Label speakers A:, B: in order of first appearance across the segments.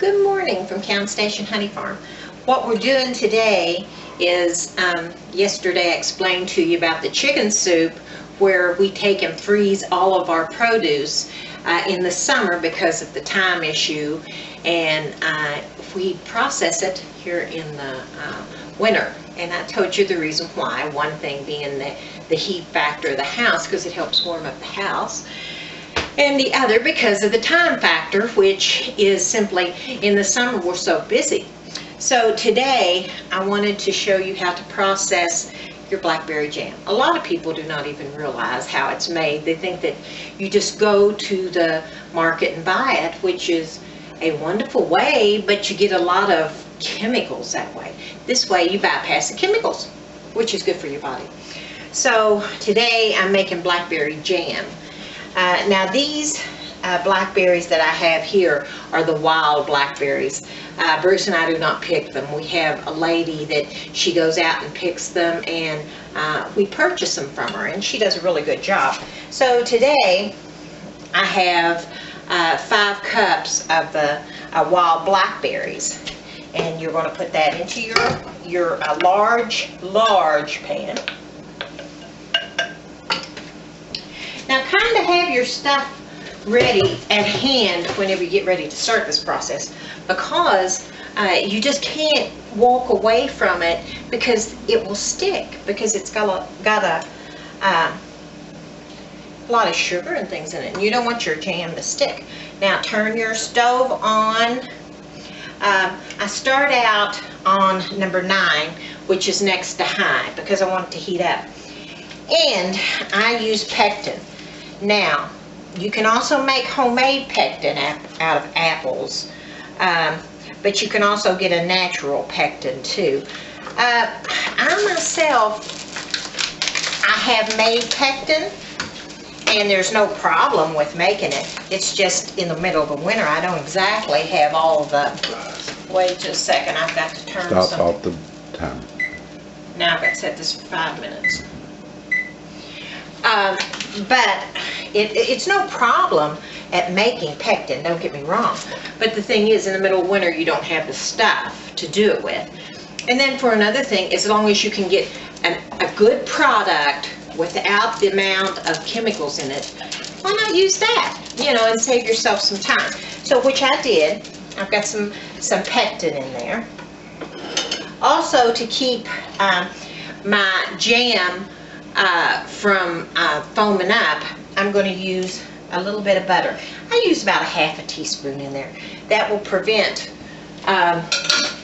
A: Good morning from Count Station Honey Farm. What we're doing today is, yesterday I explained to you about the chicken soup where we take and freeze all of our produce in the summer because of the time issue, and we process it here in the winter. And I told you the reason why, one thing being the heat factor of the house, because it helps warm up the house. And the other because of the time factor, which is simply in the summer we're so busy. So today I wanted to show you how to process your blackberry jam. A lot of people do not even realize how it's made. They think that you just go to the market and buy it, which is a wonderful way, but you get a lot of chemicals that way. This way you bypass the chemicals, which is good for your body. So today I'm making blackberry jam. Now these blackberries that I have here are the wild blackberries. Bruce and I do not pick them. We have a lady that she goes out and picks them, and we purchase them from her, and she does a really good job. So today I have 5 cups of the wild blackberries, and you're going to put that into your large pan. Now kind of have your stuff ready at hand whenever you get ready to start this process, because you just can't walk away from it because it will stick, because it's got a lot of sugar and things in it, and you don't want your jam to stick. Now turn your stove on. I start out on number 9, which is next to high, because I want it to heat up. And I use pectin. Now, you can also make homemade pectin out of apples, but you can also get a natural pectin too. I myself, I have made pectin, and there's no problem with making it. It's just in the middle of the winter, I don't exactly have all the... Wait just a second, I've got to turn
B: Stop
A: something.
B: off the time.
A: Now I've got to set this for 5 minutes. But it's no problem at making pectin, don't get me wrong. But the thing is, in the middle of winter, you don't have the stuff to do it with. And then for another thing, as long as you can get a good product without the amount of chemicals in it, why not use that? You know, and save yourself some time. So, which I did. I've got some pectin in there. Also, to keep my jam from foaming up, I'm going to use a little bit of butter. I use about 1/2 teaspoon in there. That will prevent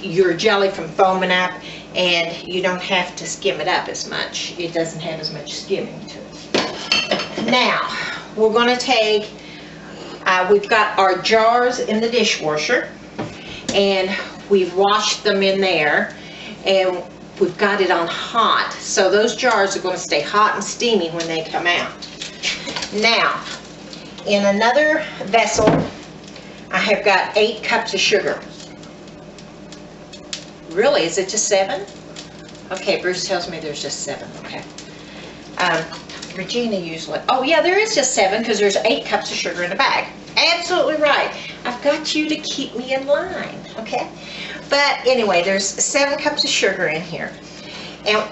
A: your jelly from foaming up, and you don't have to skim it up as much. It doesn't have as much skimming to it. Now, we're going to take, we've got our jars in the dishwasher, and we've washed them in there, and we've got it on hot, so those jars are going to stay hot and steamy when they come out. Now, in another vessel, I have got 8 cups of sugar. Really, is it just 7? Okay, Bruce tells me there's just 7, okay. Regina usually, oh yeah, there is just 7 because there's 8 cups of sugar in the bag. Absolutely right. I've got you to keep me in line, okay? But anyway, there's 7 cups of sugar in here. And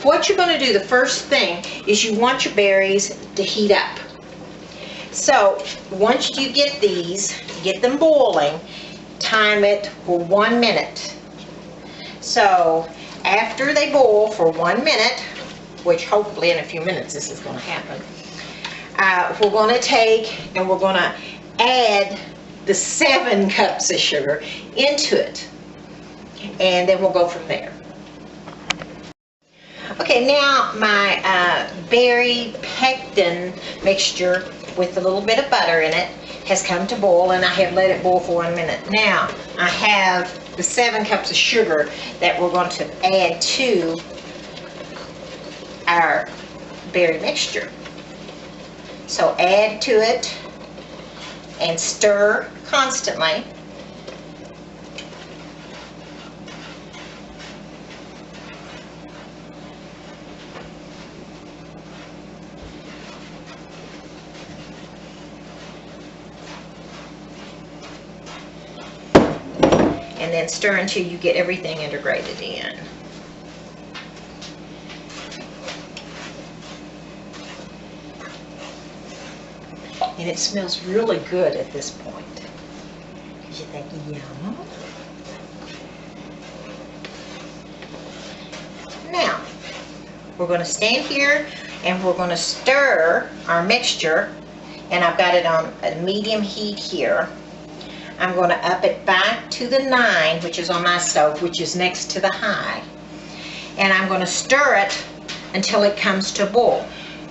A: what you're going to do, the first thing, is you want your berries to heat up. So once you get these, get them boiling, time it for 1 minute. So after they boil for 1 minute, which hopefully in a few minutes this is going to happen, we're going to take and we're going to add the 7 cups of sugar into it. And then we'll go from there. Okay, now my berry pectin mixture with a little bit of butter in it has come to boil, and I have let it boil for 1 minute. Now I have the 7 cups of sugar that we're going to add to our berry mixture. So add to it and stir constantly. and then stir until you get everything integrated in. And it smells really good at this point. You think, yum. Now, we're going to stand here and we're going to stir our mixture, and I've got it on a medium heat here. I'm going to up it back to the 9, which is on my stove, which is next to the high. And I'm going to stir it until it comes to a boil.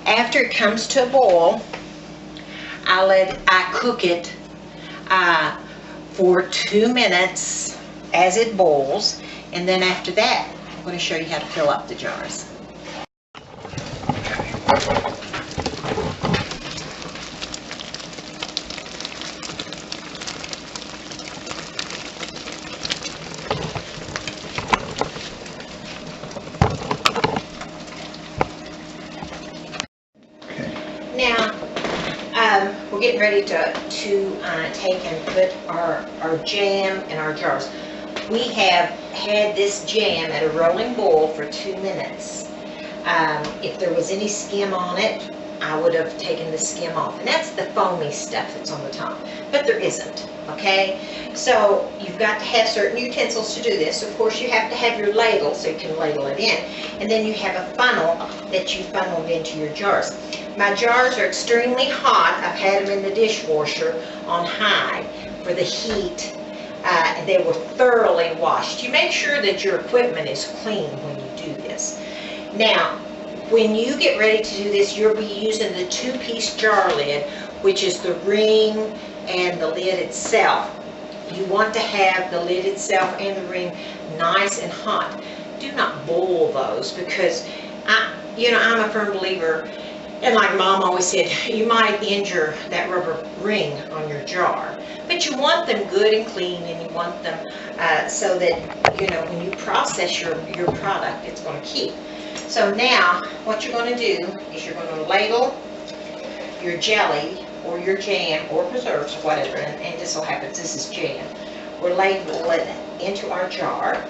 A: After it comes to a boil, I cook it for 2 minutes as it boils, and then after that I'm going to show you how to fill up the jars. Now, we're getting ready to take and put our jam in our jars. We have had this jam at a rolling boil for 2 minutes. If there was any skim on it, I would have taken the skim off. And that's the foamy stuff that's on the top. But there isn't, okay? So you've got to have certain utensils to do this. Of course, you have to have your ladle so you can ladle it in. And then you have a funnel that you funneled into your jars. My jars are extremely hot. I've had them in the dishwasher on high for the heat. They were thoroughly washed. You make sure that your equipment is clean when you do this. Now, when you get ready to do this, you'll be using the 2-piece jar lid, which is the ring and the lid itself. You want to have the lid itself and the ring nice and hot. Do not boil those, because I'm a firm believer, and like Mom always said, you might injure that rubber ring on your jar. But you want them good and clean, and you want them so that, when you process your product, it's going to keep. So now, what you're going to do is you're going to ladle your jelly or your jam or preserves, whatever, and just so happens this is jam. We're ladling it into our jar.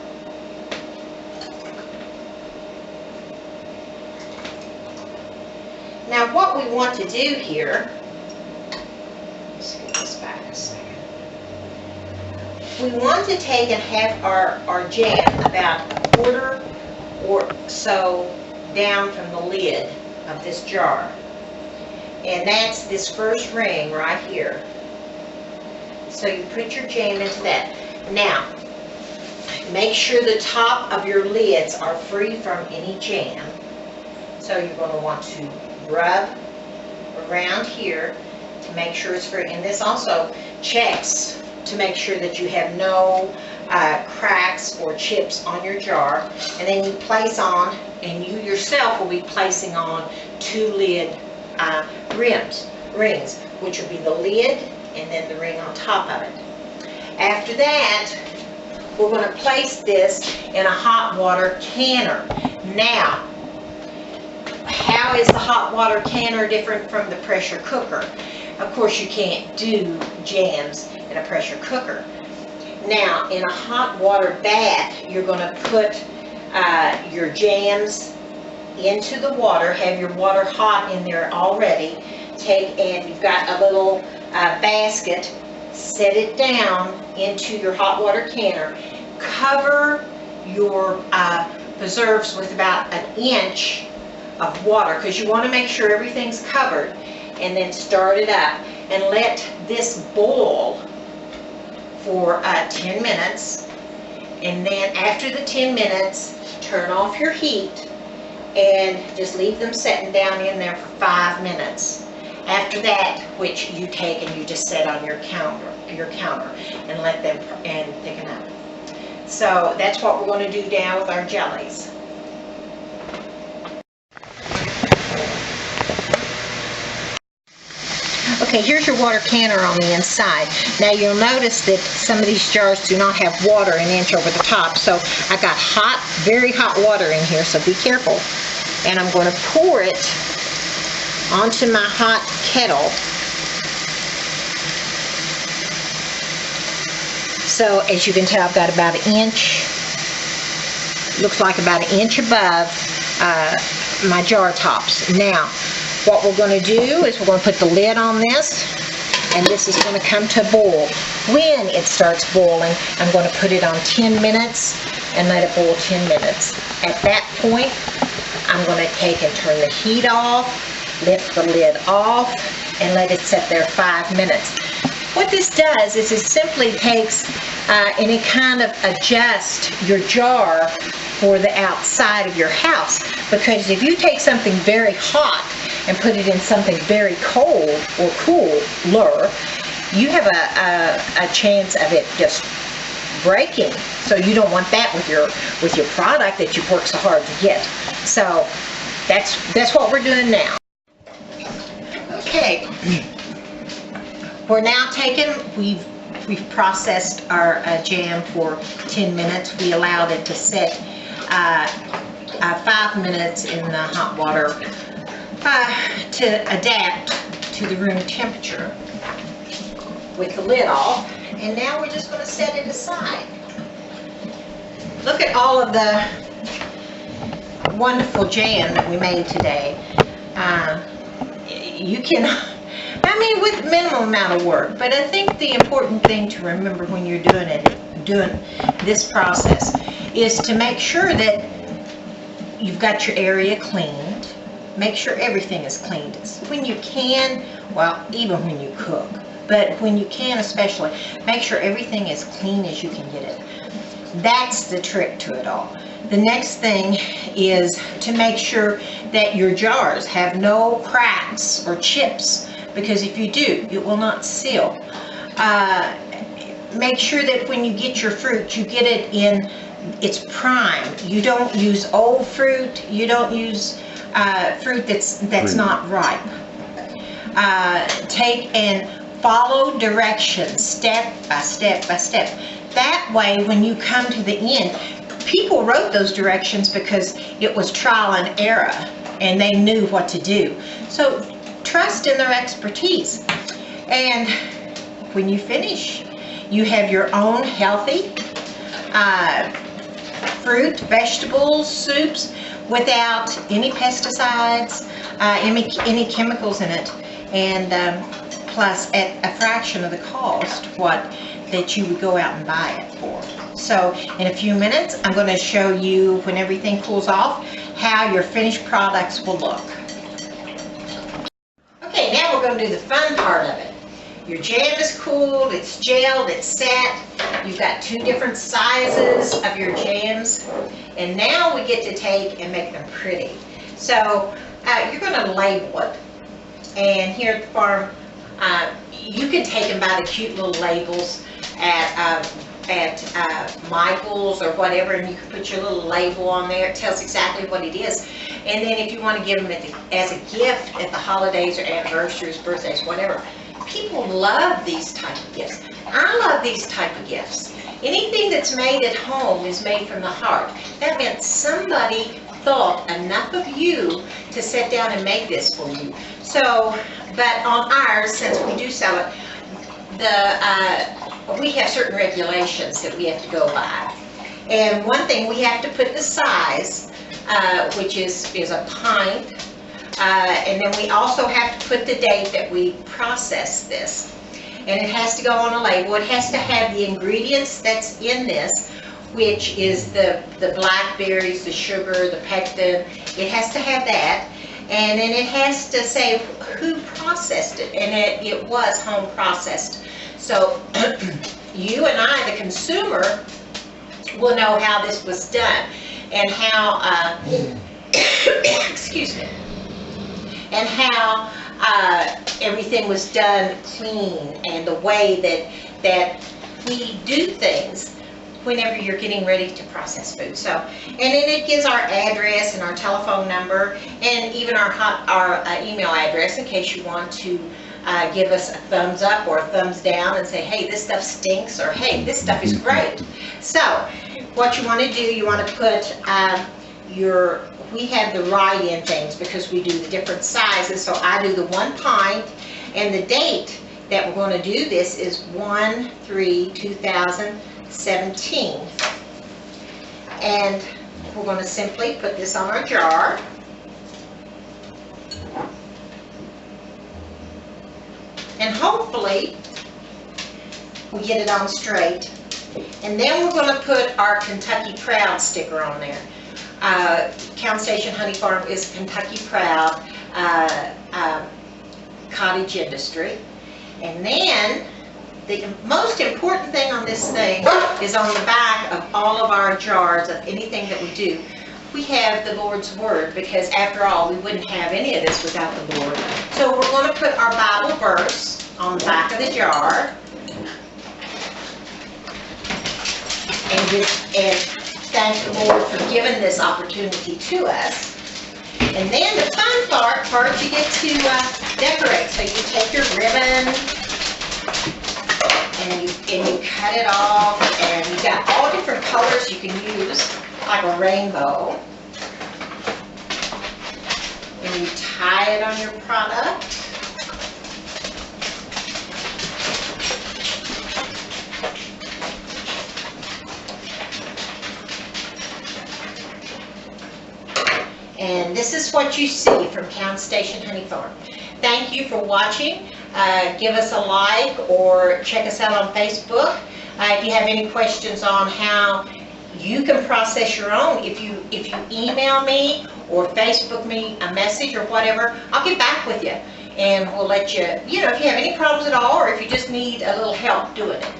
A: Now what we want to do here, let's get this back a second. We want to take and have our jam about a quarter or so down from the lid of this jar. And that's this first ring right here. So you put your jam into that. Now, make sure the top of your lids are free from any jam. So you're going to want to rub around here to make sure it's free. And this also checks to make sure that you have no cracks or chips on your jar. And then you place on, and you yourself will be placing on 2 lid rings, which will be the lid and then the ring on top of it. After that, we're going to place this in a hot water canner. Now, how is the hot water canner different from the pressure cooker? Of course, you can't do jams in a pressure cooker. Now, in a hot water bath, you're going to put your jams into the water, have your water hot in there already. And you've got a little basket, set it down into your hot water canner. Cover your preserves with about 1 inch of water, because you want to make sure everything's covered, and then start it up and let this boil for 10 minutes. And then after the 10 minutes, turn off your heat and just leave them setting down in there for 5 minutes. After that, which you take and you just set on your counter and let them and thicken up. So that's what we're going to do now with our jellies. Okay, here's your water canner on the inside. Now you'll notice that some of these jars do not have water 1 inch over the top, so I got hot, very hot water in here, so be careful. And I'm going to pour it onto my hot kettle So as you can tell, I've got about an inch, looks like about an inch above my jar tops. Now, what we're going to do is we're going to put the lid on this, and this is going to come to a boil. When it starts boiling, I'm going to put it on 10 minutes and let it boil 10 minutes. At that point, I'm going to take and turn the heat off, lift the lid off, and let it sit there 5 minutes. What this does is it simply takes and it kind of adjusts your jar for the outside of your house. Because if you take something very hot and put it in something very cold or cooler, you have a chance of it just breaking. So you don't want that with your product that you've worked so hard to get. So that's what we're doing now. Okay. We're now taking, we've processed our jam for 10 minutes. We allowed it to sit 5 minutes in the hot water to adapt to the room temperature with the lid off. And now we're just going to set it aside. Look at all of the wonderful jam that we made today. You can, I mean, with minimal amount of work, but I think the important thing to remember when you're doing this process is to make sure that you've got your area cleaned. Make sure everything is cleaned. When you can, well, even when you cook, but when you can especially, make sure everything is clean as you can get it. That's the trick to it all. The next thing is to make sure that your jars have no cracks or chips, because if you do, it will not seal. Make sure that when you get your fruit, you get it in its prime. You don't use old fruit. You don't use fruit that's not ripe. Take and follow directions step by step by step. That way, when you come to the end, people wrote those directions because it was trial and error and they knew what to do. So trust in their expertise. And when you finish, you have your own healthy fruit, vegetables, soups without any pesticides, any chemicals in it, and plus at a fraction of the cost that you would go out and buy it for. So in a few minutes, I'm going to show you, when everything cools off, how your finished products will look. Okay, now we're going to do the fun part of it. Your jam is cooled, it's gelled, it's set. You've got 2 different sizes of your jams. And now we get to take and make them pretty. So you're going to label it. And here at the farm, you can take and buy the cute little labels at Michael's or whatever, and you can put your little label on there. It tells exactly what it is. And then if you want to give them as a gift at the holidays or anniversaries, birthdays, whatever, people love these type of gifts. I love these type of gifts. Anything that's made at home is made from the heart. That meant somebody thought enough of you to sit down and make this for you. So, but on ours, since we do sell it, we have certain regulations that we have to go by. And one thing, we have to put the size, which is a pint, and then we also have to put the date that we process this. And it has to go on a label. It has to have the ingredients that's in this, which is the blackberries, the sugar, the pectin. It has to have that. And then it has to say who processed it, and it was home processed. So you and I, the consumer, will know how this was done and how, excuse me, and how everything was done clean, and the way that we do things whenever you're getting ready to process food. So, and then it gives our address and our telephone number, and even our email address in case you want to give us a thumbs up or a thumbs down and say, hey, this stuff stinks, or hey, this stuff is great. So what you want to do, you want to put we have the write-in things because we do the different sizes. So I do the 1 pint, and the date that we're going to do this is 1/3/2017. And we're going to simply put this on our jar. And hopefully we get it on straight. And then we're going to put our Kentucky Proud sticker on there. Cowan Station Honey Farm is Kentucky Proud cottage industry. And then the most important thing on this thing is on the back of all of our jars of anything that we do. We have the Lord's Word, because after all, we wouldn't have any of this without the Lord. So we're going to put our Bible verse on the back of the jar. And thank the Lord for giving this opportunity to us. And then the fun part, you get to decorate. So you take your ribbon and you cut it off, and you got all different colors you can use, like a rainbow. And you tie it on your product. And this is what you see from Cowan Station Honey Farm. Thank you for watching. Give us a like or check us out on Facebook. If you have any questions on how you can process your own, if you email me or Facebook me a message or whatever, I'll get back with you. And we'll let you, if you have any problems at all, or if you just need a little help doing it.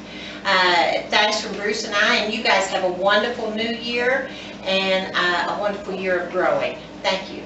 A: Thanks from Bruce and I, and you guys have a wonderful new year and a wonderful year of growing. Thank you.